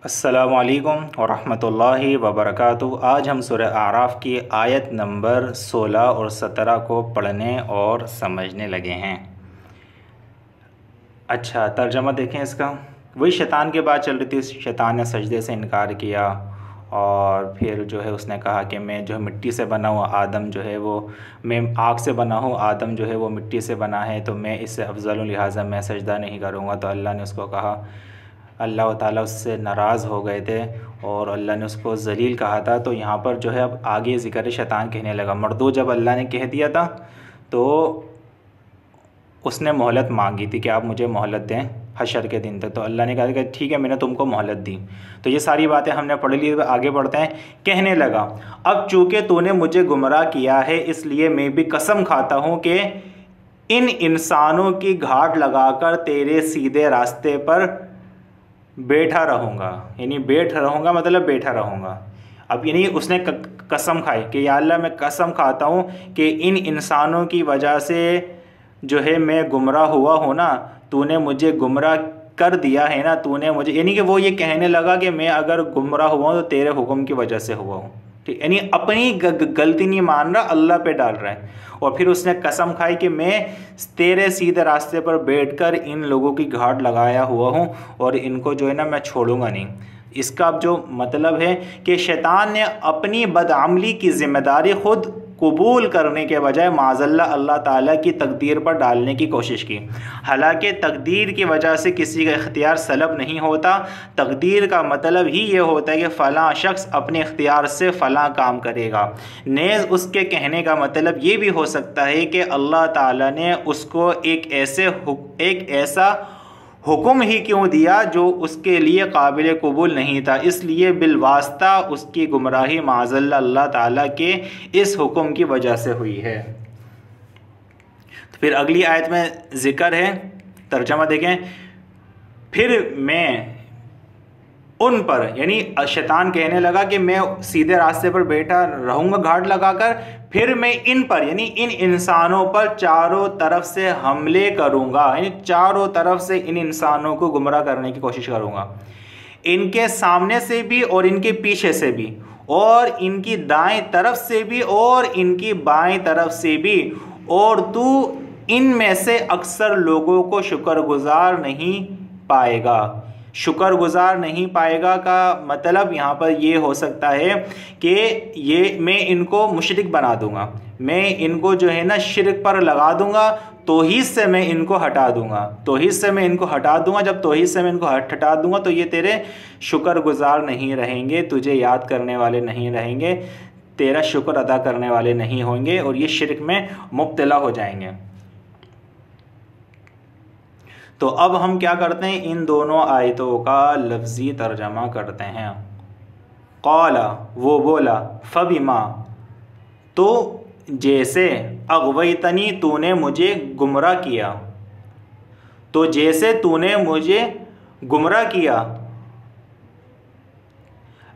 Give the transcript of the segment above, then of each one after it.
अस्सलामु अलैकुम वरहमतुल्लाहि वबरकातुहू। आज हम सूरह आराफ की आयत नंबर 16 और 17 को पढ़ने और समझने लगे हैं। अच्छा, तर्जमा देखें इसका। वही शैतान की बात चल रही थी। शैतान ने सजदे से इनकार किया और फिर जो है उसने कहा कि मैं जो है मिट्टी से बना हुआ, आदम जो है वो, मैं आग से बना हूँ, आदम जो है वो मिट्टी से बना है, तो मैं इससे अफजल हूँ, लिहाजा मैं सजदा नहीं करूँगा। तो अल्लाह ने उसको कहा, अल्लाह ताला उससे नाराज़ हो गए थे और अल्लाह ने उसको ज़लील कहा था। तो यहाँ पर जो है अब आगे ज़िक्र शैतान कहने लगा। मर्दू जब अल्लाह ने कह दिया था तो उसने मोहलत मांगी थी कि आप मुझे मोहलत दें हशर के दिन तक। तो अल्लाह ने कहा कि ठीक है, मैंने तुमको मोहलत दी। तो ये सारी बातें हमने पढ़ ली। आगे बढ़ते हैं। कहने लगा, अब चूँकि तूने मुझे गुमराह किया है, इसलिए मैं भी कसम खाता हूँ कि इन इंसानों की घाट लगाकर तेरे सीधे रास्ते पर बैठा रहूँगा। यानी बैठ रहूँगा मतलब बैठा रहूँगा। अब यानी उसने कसम खाई कि या अल्लाह, मैं कसम खाता हूँ कि इन इंसानों की वजह से जो है मैं गुमराह हुआ हूँ ना, तूने मुझे गुमराह कर दिया है ना, तूने मुझे, यानी कि वो ये कहने लगा कि मैं अगर गुमराह हुआ हूँ तो तेरे हुक्म की वजह से हुआ हूँ। ठीक, यानी अपनी गलती नहीं मान रहा, अल्लाह पे डाल रहा है। और फिर उसने कसम खाई कि मैं तेरे सीधे रास्ते पर बैठकर इन लोगों की घाट लगाया हुआ हूँ और इनको जो है ना मैं छोड़ूंगा नहीं। इसका अब जो मतलब है कि शैतान ने अपनी बदअमली की ज़िम्मेदारी ख़ुद कबूल करने के बजाय माज़ल्ला अल्लाह ताला की तकदीर पर डालने की कोशिश की। हालांकि तकदीर की वजह से किसी का इख्तियार सलब नहीं होता। तकदीर का मतलब ही ये होता है कि फ़लाँ शख्स अपने इख्तियार से फ़लाँ काम करेगा। नेज़ उसके कहने का मतलब ये भी हो सकता है कि अल्लाह ताला ने उसको एक ऐसा हुक्म ही क्यों दिया जो उसके लिए काबिल कबूल नहीं था, इसलिए बिलवास्ता उसकी गुमराही माज़ल्ला अल्लाह ताला के इस हुक्म की वजह से हुई है। तो फिर अगली आयत में ज़िक्र है, तर्जमा देखें। फिर मैं उन पर, यानी शैतान कहने लगा कि मैं सीधे रास्ते पर बैठा रहूँगा घाट लगाकर, फिर मैं इन पर, यानी इन इंसानों पर चारों तरफ से हमले करूँगा। यानी चारों तरफ से इन इंसानों को गुमराह करने की कोशिश करूँगा, इनके सामने से भी और इनके पीछे से भी, और इनकी दाएं तरफ से भी और इनकी बाएं तरफ से भी। और तू इनमें से अक्सर लोगों को शुक्रगुजार नहीं पाएगा। शुक्रगुजार नहीं पाएगा का मतलब यहाँ पर ये हो सकता है कि ये मैं इनको मुशरिक बना दूंगा, मैं इनको जो है ना शिरक पर लगा दूंगा, तौहीद से मैं इनको हटा दूंगा, तौहीद से मैं इनको हटा दूंगा। जब तौहीद से मैं इनको हटा दूंगा तो ये तेरे शुक्रगुजार नहीं रहेंगे, तुझे याद करने वाले नहीं रहेंगे, तेरा शुक्र अदा करने वाले नहीं होंगे और ये शिरक में मुब्तला हो जाएंगे। तो अब हम क्या करते हैं, इन दोनों आयतों का लफ्ज़ी तर्जमा करते हैं। क़ाला, वो बोला, फ़बिमा, तो जैसे, अग़वैतनी, तूने मुझे गुमराह किया, तो जैसे तूने मुझे गुमराह किया,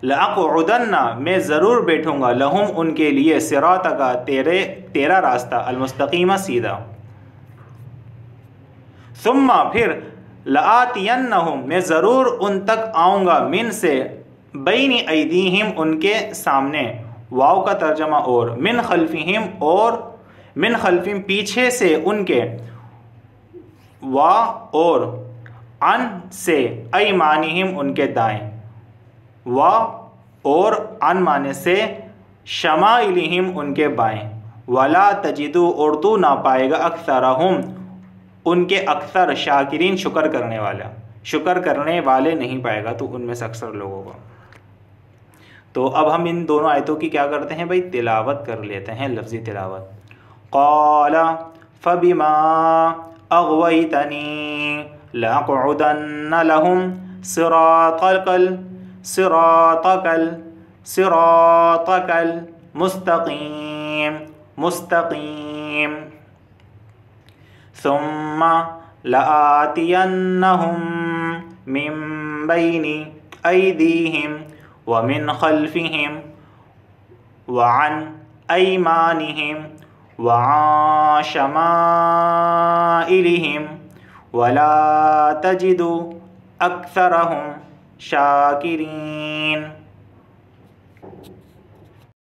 लअक़उदन्ना, मैं ज़रूर बैठूँगा, लहुम, उनके लिए, सिरातका, तेरा रास्ता, अलमुस्तक़ीमा, सीधा। सुम्मा, फिर, लआतियन्नहुम, मैं ज़रूर उन तक आऊँगा, मिन से, बैनी ऐदीहिम, उनके सामने, वाव का तर्जमा और, मिन खल्फिहिम, और मिन खल्फिहिम, पीछे से उनके, वा और, अन से, ऐमानिहिम, उनके दाएं, वा और, अन माने से, शमाइलिहिम, उनके बाएं, वला तजिदु, और तू ना पाएगा, अक्सरहुम, उनके अक्सर, शाकिरीन, शुक्र करने वाले नहीं पाएगा तो उनमें से अक्सर लोगों को। तो अब हम इन दोनों आयतों की क्या करते हैं भाई, तिलावत कर लेते हैं, लफ्ज़ी तिलावत। क़ाला फ़बिमा अग़वैतनी लअक़उदन्न लहुम सिरातकल मुस्तक़ीम सुम्मा लआतियन्नहुम मिन बैनि ऐदीहिम व मिन खल्फिहिम व अन ऐमानिहिम व अन शमाइलिहिम वला तजिदु अक्सरहुम शाकिरीन।